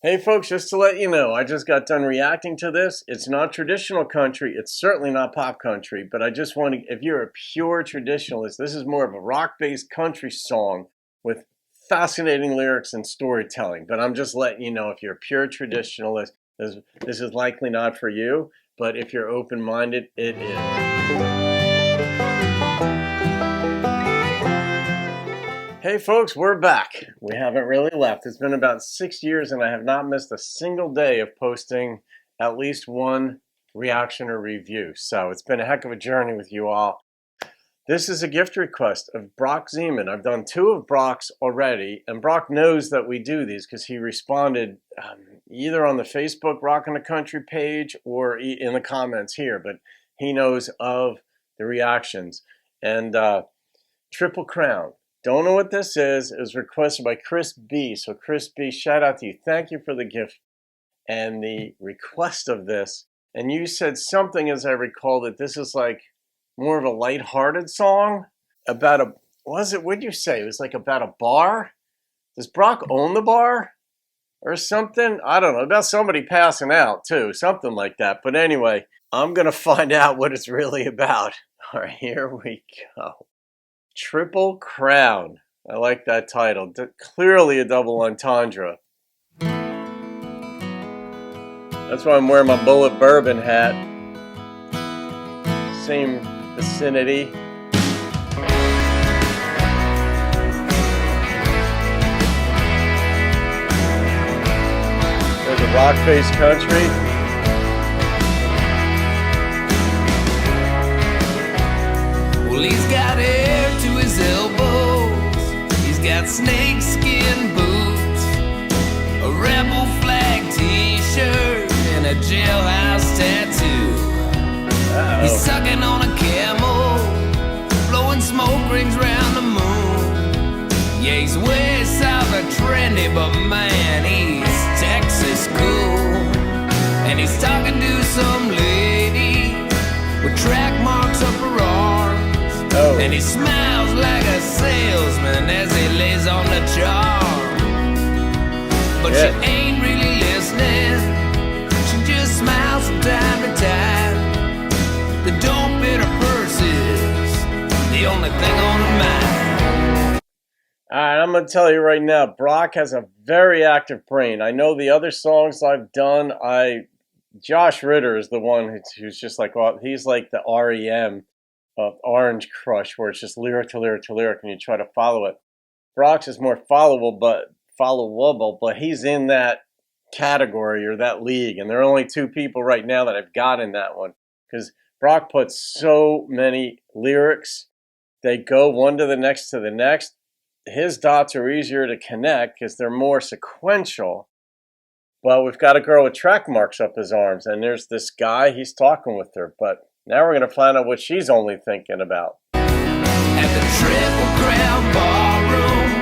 Hey folks, just to let you know, I just got done reacting to this. It's not traditional country, it's certainly not pop country, but I just want to, if you're a pure traditionalist, this is more of a rock-based country song with fascinating lyrics and storytelling. But I'm just letting you know, if you're a pure traditionalist, this is likely not for you, but if you're open-minded, it is. Hey folks, we're back. We haven't really left. It's been about 6 years and I have not missed a single day of posting at least one reaction or review. So it's been a heck of a journey with you all. This is a gift request of Brock Zeman. I've done 2 of Brock's already, and Brock knows that we do these because he responded either on the Facebook Rockin' the Country page or in the comments here, but he knows of the reactions. And Triple Crown. Don't know what this is. It was requested by Chris B. So Chris B, shout out to you. Thank you for the gift and the request of this. And you said something, as I recall, that this is like more of a lighthearted song about a, what'd you say? It was like about a bar? Does Brock own the bar or something? I don't know. About somebody passing out too, something like that. But anyway, I'm going to find out what it's really about. All right, here we go. Triple Crown. I like that title. Clearly a double entendre. That's why I'm wearing my Bullet Bourbon hat. Same vicinity. There's a rock-based country. Well, he's got hair to his elbows, he's got snakeskin boots, a rebel flag t-shirt, and a jailhouse tattoo. He's sucking on a camel, blowing smoke rings round the moon. Yeah, he's way south of trendy, but man, he's Texas cool. And he's talking to some lady with track marks up her arm. And he smiles like a salesman as he lays on the charm. But she ain't really listening, she just smiles from time to time. The dope in her purse is the only thing on her mind. Alright, I'm going to tell you right now, Brock has a very active brain. I know the other songs I've done, Josh Ritter is the one who's just like, well, he's like the REM of Orange Crush, where it's just lyric to lyric to lyric and you try to follow it. Brock's is more followable, but he's in that category or that league, and there are only 2 people right now that I've got in that one, because Brock puts so many lyrics, they go one to the next to the next. His dots are easier to connect because they're more sequential. Well, we've got a girl with track marks up his arms, and there's this guy, he's talking with her, but now we're going to find out what she's only thinking about. At the Triple Crown Ballroom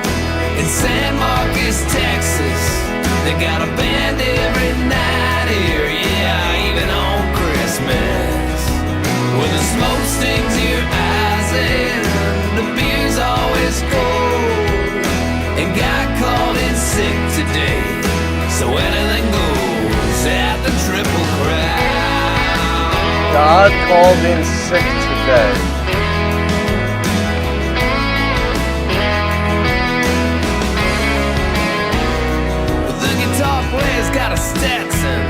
in San Marcos, Texas, they got a band every night here, yeah, even on Christmas. Where the smoke stings your eyes and the beer's always cold. And God called in sick today, so anything goes at the Triple Crown. God called in sick today. The guitar player's got a Stetson,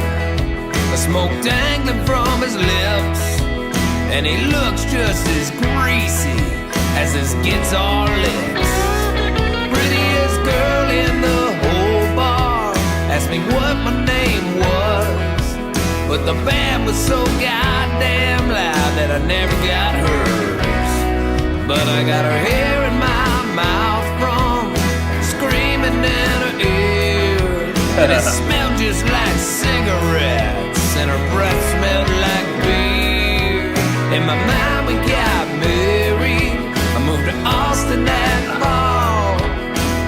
a smoke dangling from his lips, and he looks just as greasy as his guitar licks. Prettiest girl in the whole bar asked me what my name was, but the band was so goddamn loud that I never got hers. But I got her hair in my mouth from screaming in her ear, and it smelled just like cigarettes, and her breath smelled like beer. In my mind we got married, I moved to Austin that fall,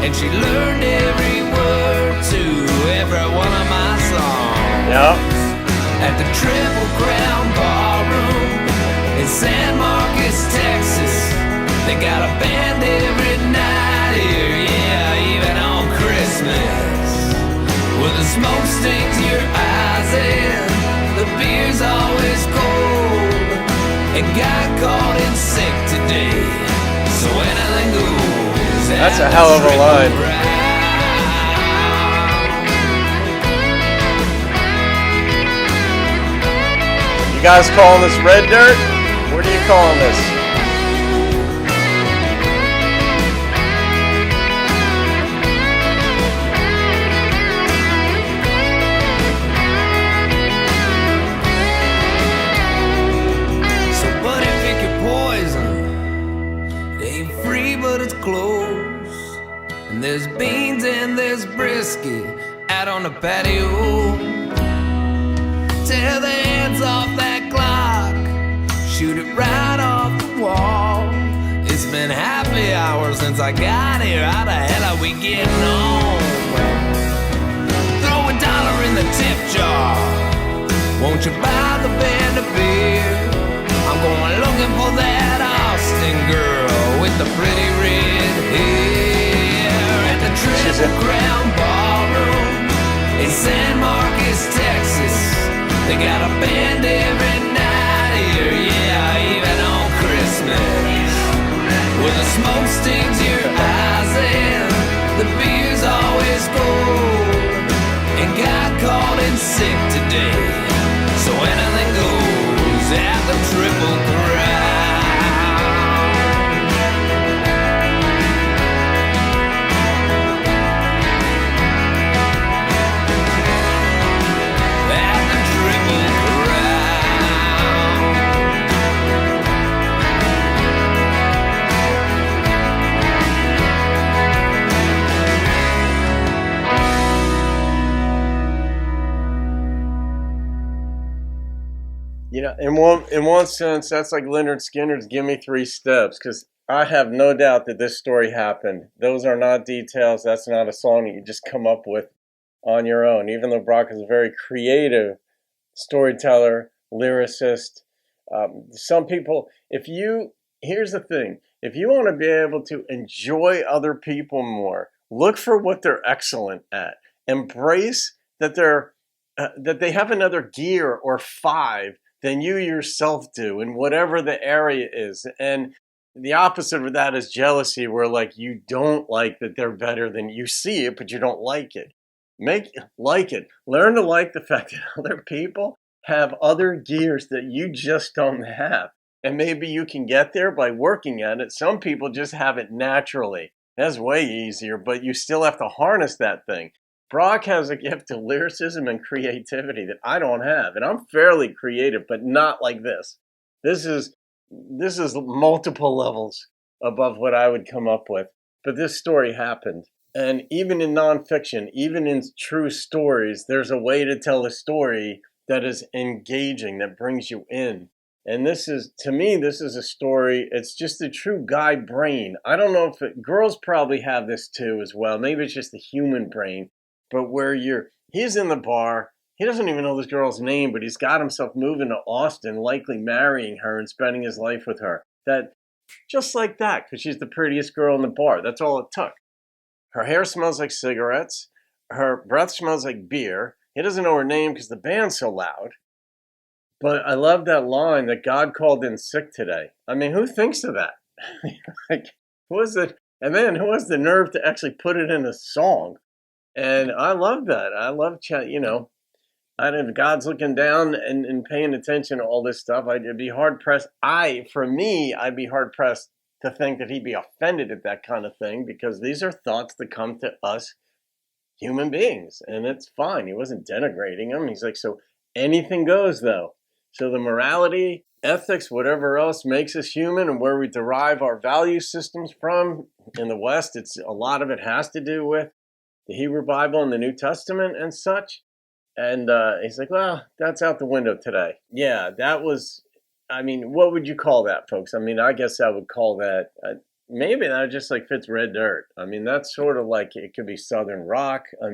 and she learned every word to every one of my songs. Yep. At the Triple Crown Ballroom in San Marcos, Texas, they got a band every night here, yeah, even on Christmas. Well, the smoke stings your eyes and the beer's always cold. And got caught in sick today, so anything goes. That's a hell of a line. You guys calling this red dirt? What are you calling this? Close. And there's beans and there's brisket out on the patio. Tear the hands off that clock, shoot it right off the wall. It's been happy hour since I got here. How the hell are we getting on? Throw $1 in the tip jar. Won't you buy the band a beer? I'm going looking for that Austin girl with the pretty red hair at the Triple Crown Ballroom in San Marcos, Texas. They got a band every night here, yeah, even on Christmas. Where the smoke stings your eyes and the beer's always cold. And got caught in sick today, so anything goes at the Triple Crown. At the Triple Crown. You know, in one sense, that's like Leonard Skinner's "Give Me 3 Steps," because I have no doubt that this story happened. Those are not details. That's not a song that you just come up with on your own. Even though Brock is a very creative storyteller, lyricist, some people, here's the thing: if you want to be able to enjoy other people more, look for what they're excellent at. Embrace that that they have another gear or 5 than you yourself do in whatever the area is. And the opposite of that is jealousy, where like you don't like that they're better than you. See it, but you don't like it. Like it. Learn to like the fact that other people have other gears that you just don't have. And maybe you can get there by working at it. Some people just have it naturally. That's way easier, but you still have to harness that thing. Brock has a gift of lyricism and creativity that I don't have. And I'm fairly creative, but not like this. This is multiple levels above what I would come up with. But this story happened. And even in nonfiction, even in true stories, there's a way to tell a story that is engaging, that brings you in. And to me, this is a story, it's just a true guy brain. I don't know if girls probably have this too as well. Maybe it's just the human brain. But where he's in the bar, he doesn't even know this girl's name, but he's got himself moving to Austin, likely marrying her and spending his life with her. That, just like that, because she's the prettiest girl in the bar. That's all it took. Her hair smells like cigarettes. Her breath smells like beer. He doesn't know her name because the band's so loud. But I love that line that God called in sick today. I mean, who thinks of that? Like, who is it? And then who has the nerve to actually put it in a song? And I love that. I love, if God's looking down and paying attention to all this stuff, I'd be hard-pressed. I'd be hard-pressed to think that he'd be offended at that kind of thing, because these are thoughts that come to us human beings, and it's fine. He wasn't denigrating them. He's like, so anything goes, though. So the morality, ethics, whatever else makes us human and where we derive our value systems from, in the West, a lot of it has to do with the Hebrew Bible and the New Testament and such. And he's like, well, that's out the window today. Yeah, that was, what would you call that, folks? I guess I would call that, maybe that just like fits red dirt. That's sort of like, it could be Southern rock. I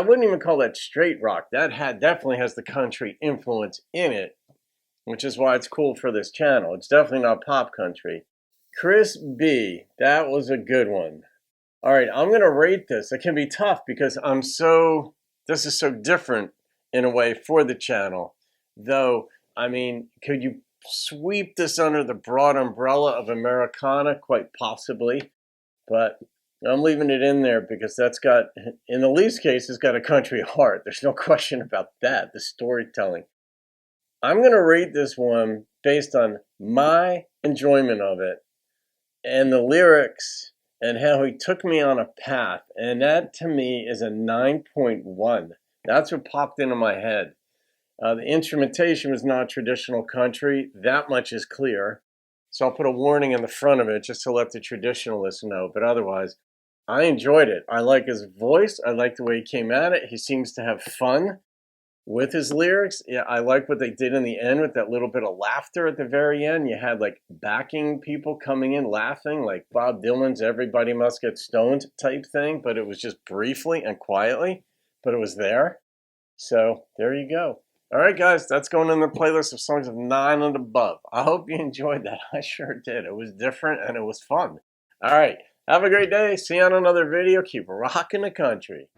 wouldn't even call that straight rock. That definitely has the country influence in it, which is why it's cool for this channel. It's definitely not pop country. Chris B, that was a good one. All right, I'm going to rate this. It can be tough because this is so different in a way for the channel. Though, I mean, could you sweep this under the broad umbrella of Americana? Quite possibly. But I'm leaving it in there because that's got, in the least case, it's got a country heart. There's no question about that, the storytelling. I'm going to rate this one based on my enjoyment of it and the lyrics and how he took me on a path. And that to me is a 9.1. That's what popped into my head. The instrumentation was not traditional country. That much is clear. So I'll put a warning in the front of it just to let the traditionalists know. But otherwise, I enjoyed it. I like his voice. I like the way he came at it. He seems to have fun with his lyrics. Yeah, I like what they did in the end with that little bit of laughter at the very end. You had like backing people coming in laughing, like Bob Dylan's "Everybody Must Get Stoned" type thing, but it was just briefly and quietly, but it was there. So there you go. All right, guys, that's going in the playlist of songs of 9 and above. I hope you enjoyed that. I sure did. It was different and it was fun. All right, have a great day. See you on another video. Keep rocking the country.